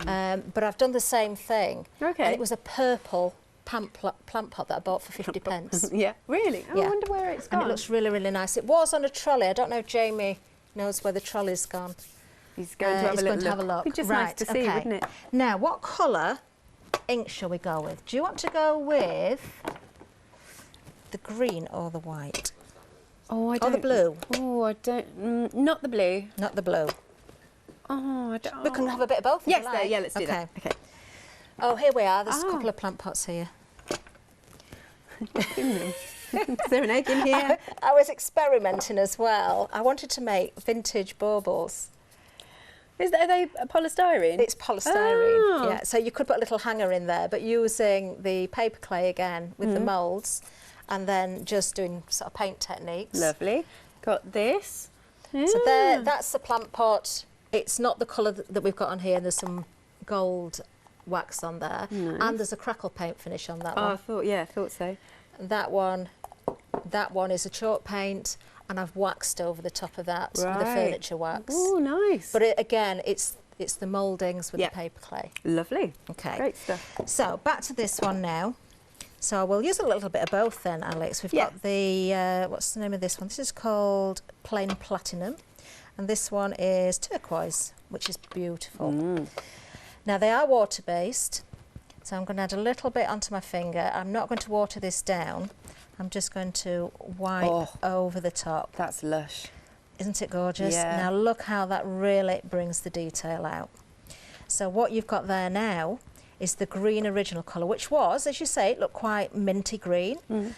But I've done the same thing. Okay. And it was a purple plant pot that I bought for 50 pence. Yeah, really? Oh, I wonder where it's gone. And it looks really, really nice. It was on a trolley. I don't know if Jamie knows where the trolley's gone. He's going to have a look. It's just nice to see, wouldn't it? Now, what colour ink shall we go with? Do you want to go with the green or the white? Oh, I don't. Or the blue? Oh, I don't. Not the blue. Not the blue. Oh, I don't. We can have a bit of both. Yes, there. Yeah, let's do that. Okay. Oh, here we are. There's a couple of plant pots here. Is there an egg in here? I was experimenting as well. I wanted to make vintage baubles. Are they polystyrene? It's polystyrene, yeah. So you could put a little hanger in there, but using the paper clay again with the moulds, and then just doing sort of paint techniques. Lovely. Got this. So there, that's the plant pot. It's not the colour that we've got on here. There's some gold wax on there, and there's a crackle paint finish on that one. Oh, I thought so. That one is a chalk paint, and I've waxed over the top of that with the furniture wax. Oh, nice. But again, it's the mouldings with the paper clay. Lovely. Okay. Great stuff. So back to this one now. So we'll use a little bit of both then, Alex. We've got the, what's the name of this one? This is called Plain Platinum, and this one is turquoise, which is beautiful. Now they are water-based, so I'm going to add a little bit onto my finger. I'm not going to water this down. I'm just going to wipe over the top. That's lush. Isn't it gorgeous? Yeah. Now look how that really brings the detail out. So what you've got there now is the green original colour, which was, as you say, it looked quite minty green.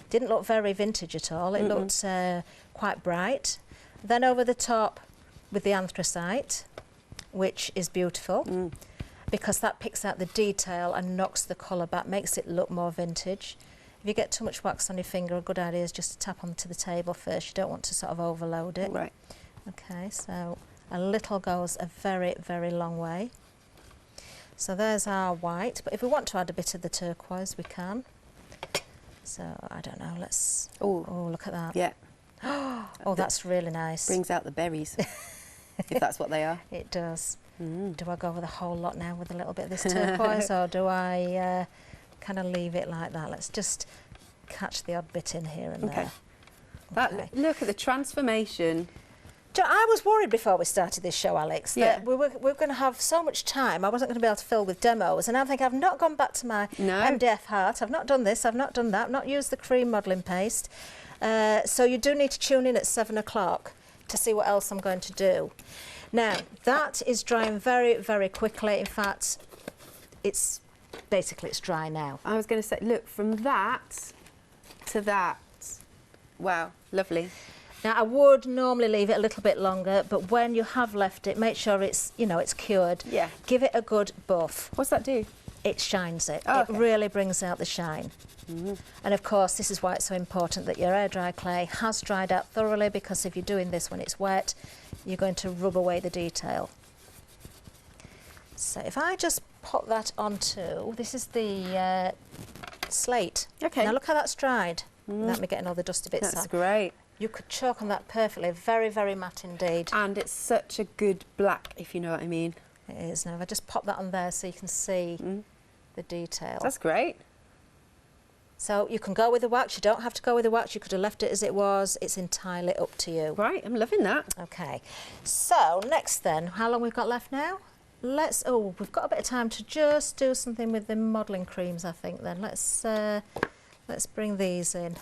Didn't look very vintage at all. It looked quite bright. Then over the top with the anthracite, which is beautiful, because that picks out the detail and knocks the colour back, makes it look more vintage. If you get too much wax on your finger, a good idea is just to tap onto the table first. You don't want to sort of overload it. Right. Okay, so a little goes a very, very long way. So there's our white, but if we want to add a bit of the turquoise, we can. So, I don't know, let's... Oh, look at that. yeah. Oh, that's really nice. Brings out the berries, if that's what they are. It does. Do I go with a whole lot now with a little bit of this turquoise, or do I kind of leave it like that? Let's just catch the odd bit in here and there. Okay. Look at the transformation. I was worried before we started this show, Alex, that we were going to have so much time. I wasn't going to be able to fill with demos, and I think I've not gone back to my MDF heart. I've not done this, I've not done that, I've not used the cream modelling paste. So you do need to tune in at 7 o'clock to see what else I'm going to do. Now, that is drying very, very quickly. In fact, it's dry now. I was going to say, look, from that to that. Wow, lovely. Now, I would normally leave it a little bit longer, but when you have left it, make sure it's, you know, it's cured. Yeah. Give it a good buff. What's that do? It shines it. Oh, it really brings out the shine. And of course, this is why it's so important that your air dry clay has dried out thoroughly, because if you're doing this when it's wet, you're going to rub away the detail. So if I just put that onto, this is the slate. Okay. Now look how that's dried. Without me getting all the dusty bits out. That's great. You could chalk on that perfectly. Very, very matte indeed. And it's such a good black, if you know what I mean. It is. Now, if I just pop that on there so you can see the detail. That's great. So you can go with the wax. You don't have to go with the wax. You could have left it as it was. It's entirely up to you. Right, I'm loving that. Okay. So next then, how long we've got left now? We've got a bit of time to just do something with the modelling creams, I think then. Let's bring these in.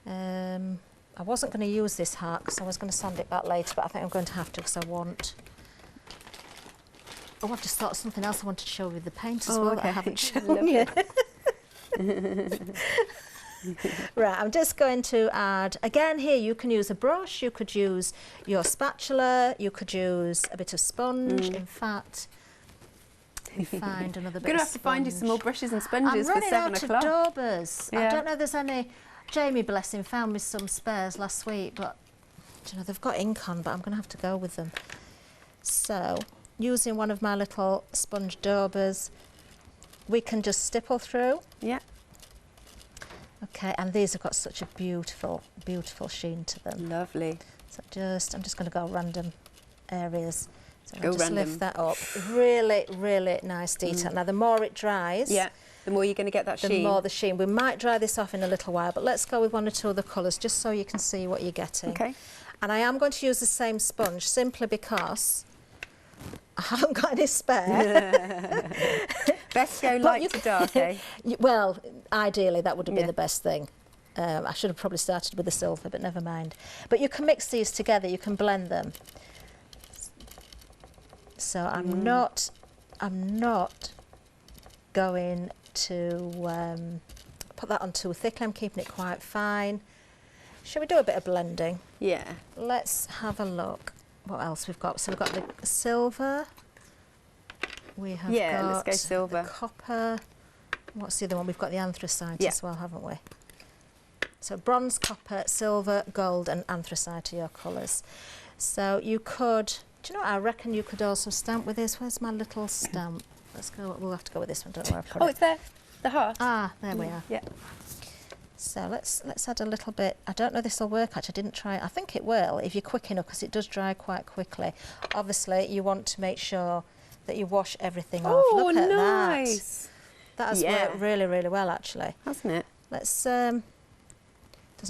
I wasn't going to use this heart because I was going to sand it back later, but I think I'm going to have to because I want... Oh, I've just thought of something else I wanted to show you with the paint as well that I haven't shown you. Right, I'm just going to add, again here you can use a brush, you could use your spatula, you could use a bit of sponge. In fact, find another bit of sponge. We're going to have to find you some more brushes and sponges for 7 o'clock. I'm running out of daubers. Yeah. I don't know if there's any... Jamie, bless him, found me some spares last week, but you know, they've got ink on, but I'm going to have to go with them. So, using one of my little sponge daubers, we can just stipple through. Yeah. Okay, and these have got such a beautiful, beautiful sheen to them. Lovely. So I'm just going to go random areas. So Go I'll just random. lift that up. Really, really nice detail. Now, the more it dries... Yeah. The more you're going to get that sheen. The more the sheen. We might dry this off in a little while, but let's go with one or two other colours just so you can see what you're getting. Okay. And I am going to use the same sponge simply because I haven't got any spare. Best go light to dark, eh? Well, ideally that would have been the best thing. I should have probably started with the silver, but never mind. But you can mix these together, you can blend them. So I'm not going to put that on too thick. I'm keeping it quite fine. Shall we do a bit of blending? Yeah. Let's have a look what else we've got. So we've got the silver. We have got let's go silver. The copper. What's the other one? We've got the anthracite as well, haven't we? So bronze, copper, silver, gold and anthracite are your colours. So you could, do you know what, I reckon you could also stamp with this. Where's my little stamp? Let's go, we'll have to go with this one, don't know where I put it. Oh, it's there, the heart. Ah, there we are. Yeah. So let's add a little bit. I don't know if this will work actually, I didn't try it. I think it will if you're quick enough because it does dry quite quickly. Obviously you want to make sure that you wash everything off. Look at nice. That has worked really, really well actually. Hasn't it? Let's, doesn't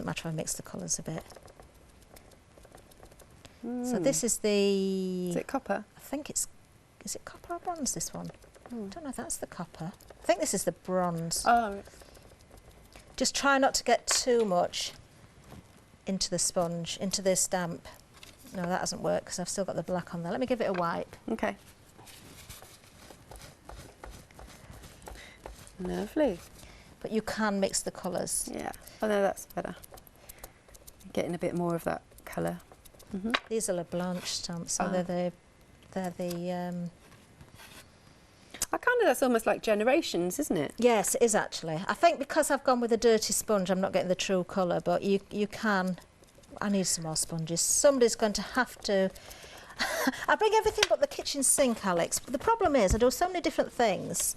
matter if I mix the colours a bit. So this is the... Is it copper? I think it's... Is it copper or bronze, this one? I don't know if that's the copper. I think this is the bronze. Oh. Just try not to get too much into the sponge, into the stamp. No, that hasn't worked because I've still got the black on there. Let me give it a wipe. Okay. Lovely. But you can mix the colours. Yeah. Oh no, that's better. Getting a bit more of that colour. These are La Blanche stamps, so they're the I kind of, that's almost like Generations, isn't it? Yes, it is actually. I think because I've gone with a dirty sponge, I'm not getting the true colour, but you can... I need some more sponges. Somebody's going to have to... I bring everything but the kitchen sink, Alex. But the problem is I do so many different things.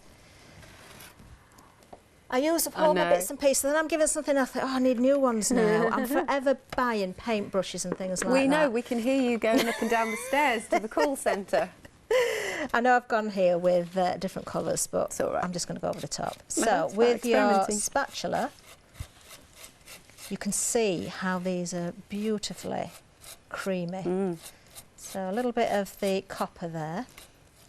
I use up all my bits and pieces, then I'm given something, I think, oh, I need new ones now. I'm forever buying paintbrushes and things like that. We know, we can hear you going up and down the stairs to the call centre. I know I've gone here with different colours, but it's all right. I'm just going to go over the top. No, so with your spatula, you can see how these are beautifully creamy. So a little bit of the copper there.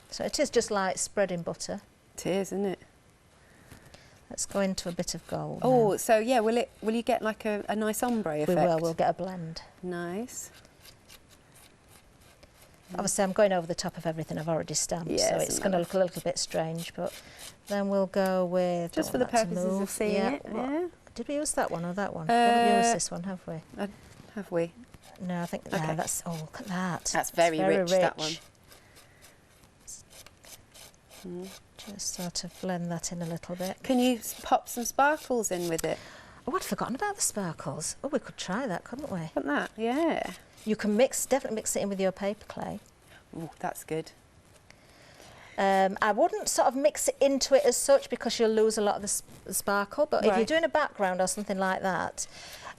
So it is just like spreading butter. It is, isn't it? Let's go into a bit of gold. Oh, now. so yeah, will you get like a nice ombre effect? We will, we'll get a blend. Nice. Obviously I'm going over the top of everything I've already stamped, so it's going to look a little bit strange, but then we'll go with... Just for the purposes of seeing it, yeah. Did we use that one or that one? We haven't used this one, have we? Have we? No, I think, yeah, that's, oh, look at that. That's very rich, that one. Just sort of blend that in a little bit. Can you pop some sparkles in with it? Oh, I'd forgotten about the sparkles. Oh, we could try that, couldn't we? Couldn't that? Yeah. You can definitely mix it in with your paper clay. Oh, that's good. I wouldn't sort of mix it into it as such because you'll lose a lot of the sparkle, but if you're doing a background or something like that,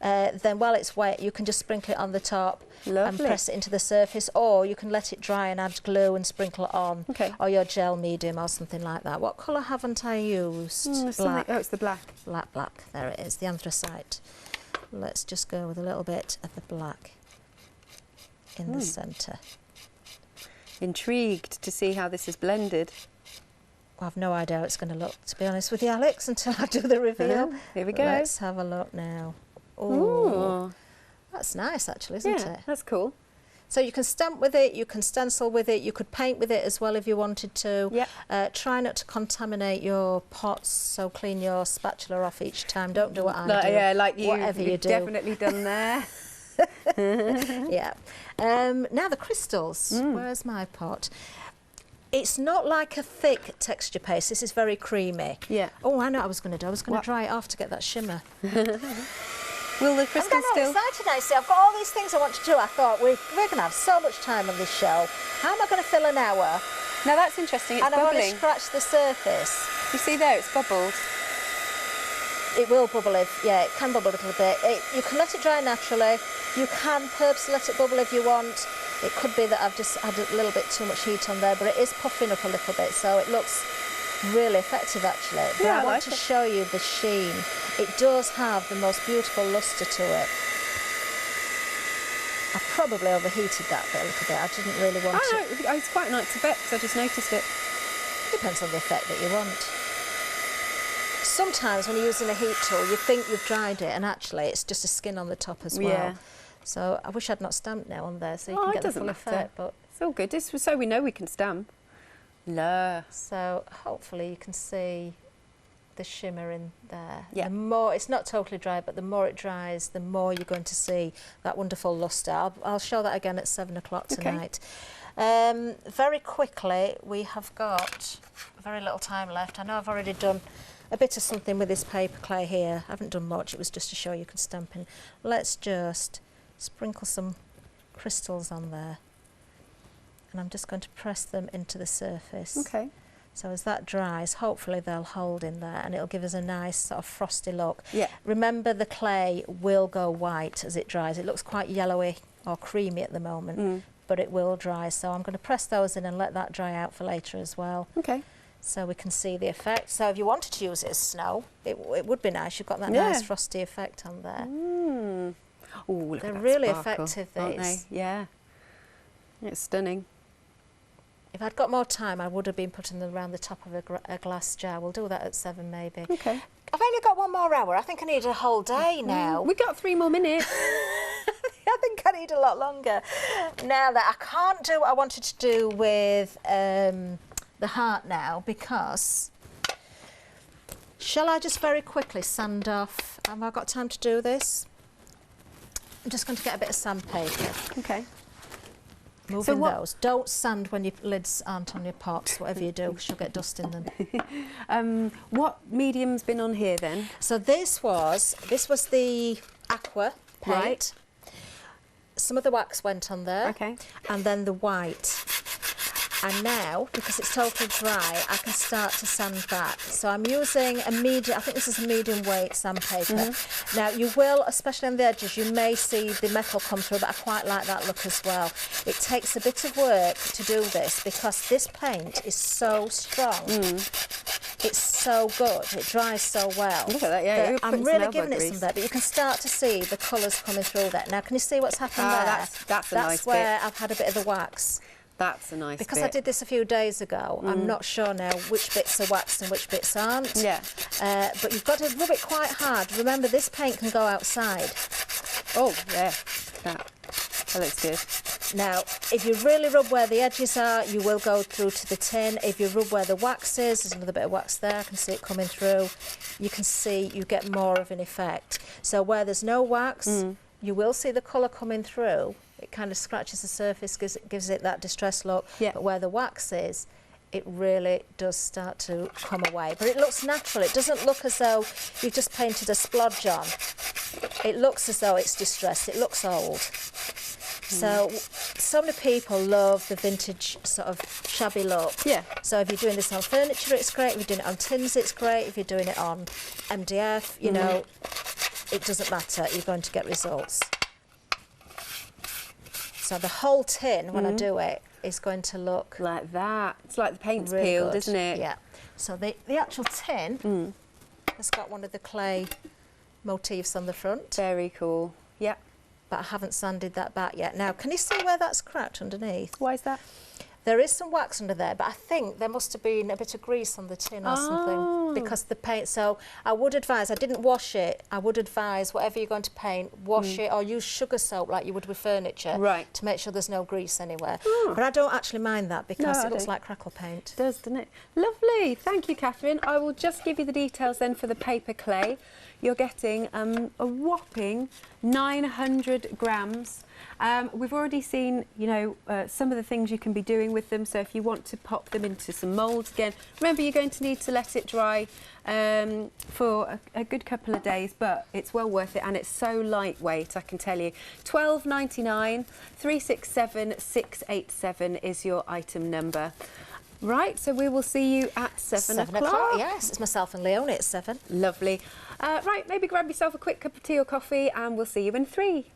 then while it's wet you can just sprinkle it on the top and press it into the surface, or you can let it dry and add glue and sprinkle it on, or your gel medium or something like that. What colour haven't I used? Black. Oh, it's the black. Black, there it is, the anthracite. Let's just go with a little bit of the black in the centre. Intrigued to see how this is blended. Well, I've no idea how it's going to look, to be honest with you, Alex, until I do the reveal. Here we go. Let's have a look now. Oh, that's nice actually, isn't it? That's cool. So you can stamp with it, you can stencil with it, you could paint with it as well if you wanted to. Yep. Try not to contaminate your pots, so clean your spatula off each time. Don't do what I do. Yeah, like whatever you do. Definitely done there. Yeah. Now the crystals. Where's my pot? It's not like a thick texture paste. This is very creamy. Yeah. Oh, I know what I was going to do. I was going to dry it off to get that shimmer. Will the crystals still... I'm excited now. See, I've got all these things I want to do. I thought we're going to have so much time on this show. How am I going to fill an hour? Now that's interesting. It's bubbling. And I want to scratch the surface. You see there, it's bubbled. It will bubble if, yeah, it can bubble a little bit. You can let it dry naturally. You can purposely let it bubble if you want. It could be that I've just had a little bit too much heat on there, but it is puffing up a little bit, so it looks really effective actually. But yeah, I want to show you the sheen. It does have the most beautiful lustre to it. I probably overheated that bit a little bit. I didn't really want to... No, it's quite nice to bet, because I just noticed it. Depends on the effect that you want. Sometimes when you're using a heat tool, you think you've dried it, and actually it's just a skin on the top as well. Yeah. So I wish I'd not stamped now on there, so you can get the full effect. But it's all good. It's so we know we can stamp. La. So hopefully you can see the shimmer in there. Yeah. The more, it's not totally dry, but the more it dries, the more you're going to see that wonderful lustre. I'll show that again at 7 o'clock tonight. Very quickly, we have got very little time left. I know I've already done a bit of something with this paper clay here. I haven't done much, it was just to show you can stamp in. Let's just sprinkle some crystals on there. And I'm just going to press them into the surface. Okay. So as that dries, hopefully they'll hold in there and it'll give us a nice sort of frosty look. Yeah. Remember, the clay will go white as it dries. It looks quite yellowy or creamy at the moment, but it will dry. So I'm going to press those in and let that dry out for later as well. Okay. So we can see the effect. So if you wanted to use it as snow, it would be nice. You've got that nice frosty effect on there. Ooh, they're really effective, these. Aren't they? Yeah. It's stunning. If I'd got more time, I would have been putting them around the top of a glass jar. We'll do that at 7 maybe. Okay. I've only got 1 more hour. I think I need a whole day now. We've got 3 more minutes. I think I need a lot longer. Now that I can't do what I wanted to do with the heart now, because... Shall I just very quickly sand off? Have I got time to do this? I'm just going to get a bit of sandpaper. Okay. Moving those. Don't sand when your lids aren't on your pots, whatever you do, because you'll get dust in them. What medium's been on here then? So this was the aqua paint. Right. Some of the wax went on there. Okay. And then the white. And now, because it's totally dry, I can start to sand back. So I'm using a medium, I think this is a medium weight sandpaper. Now you will, especially on the edges, you may see the metal come through, but I quite like that look as well. It takes a bit of work to do this because this paint is so strong. It's so good, it dries so well. Look at that, yeah. I'm really giving it some there, but you can start to see the colours coming through there. Now can you see what's happened there? That's a nice bit. That's where I've had a bit of the wax. That's a nice because bit. I did this a few days ago, I'm not sure now which bits are waxed and which bits aren't. Yeah. But you've got to rub it quite hard. Remember, this paint can go outside. Oh, yeah. That looks good. Now, if you really rub where the edges are, you will go through to the tin. If you rub where the wax is, there's another bit of wax there, I can see it coming through. You can see you get more of an effect. So where there's no wax, you will see the colour coming through. It kind of scratches the surface, gives it that distressed look. Yeah. But where the wax is, it really does start to come away. But it looks natural. It doesn't look as though you've just painted a splodge on. It looks as though it's distressed. It looks old. So many people love the vintage sort of shabby look. Yeah. So if you're doing this on furniture, it's great. If you're doing it on tins, it's great. If you're doing it on MDF, you know, it doesn't matter. You're going to get results. So the whole tin, when I do it, is going to look like that. It's like the paint's really peeled, good. isn't it? Yeah. So the actual tin has got one of the clay motifs on the front. Very cool. Yeah. But I haven't sanded that back yet. Now, can you see where that's cracked underneath? Why is that? There is some wax under there, but I think there must have been a bit of grease on the tin or something because the paint. So I would advise, I didn't wash it, I would advise whatever you're going to paint, wash it or use sugar soap like you would with furniture to make sure there's no grease anywhere. But I don't actually mind that because it looks like crackle paint. It does, doesn't it? Lovely. Thank you, Catherine. I will just give you the details then for the paper clay. You're getting a whopping 900 grams. We've already seen, you know, some of the things you can be doing with them. So if you want to pop them into some moulds again, remember you're going to need to let it dry for a good couple of days, but it's well worth it and it's so lightweight, I can tell you. £12.99, 367 687 is your item number. Right, so we will see you at 7 o'clock. Yes, it's myself and Leonie at 7. Lovely. Right, maybe grab yourself a quick cup of tea or coffee and we'll see you in 3.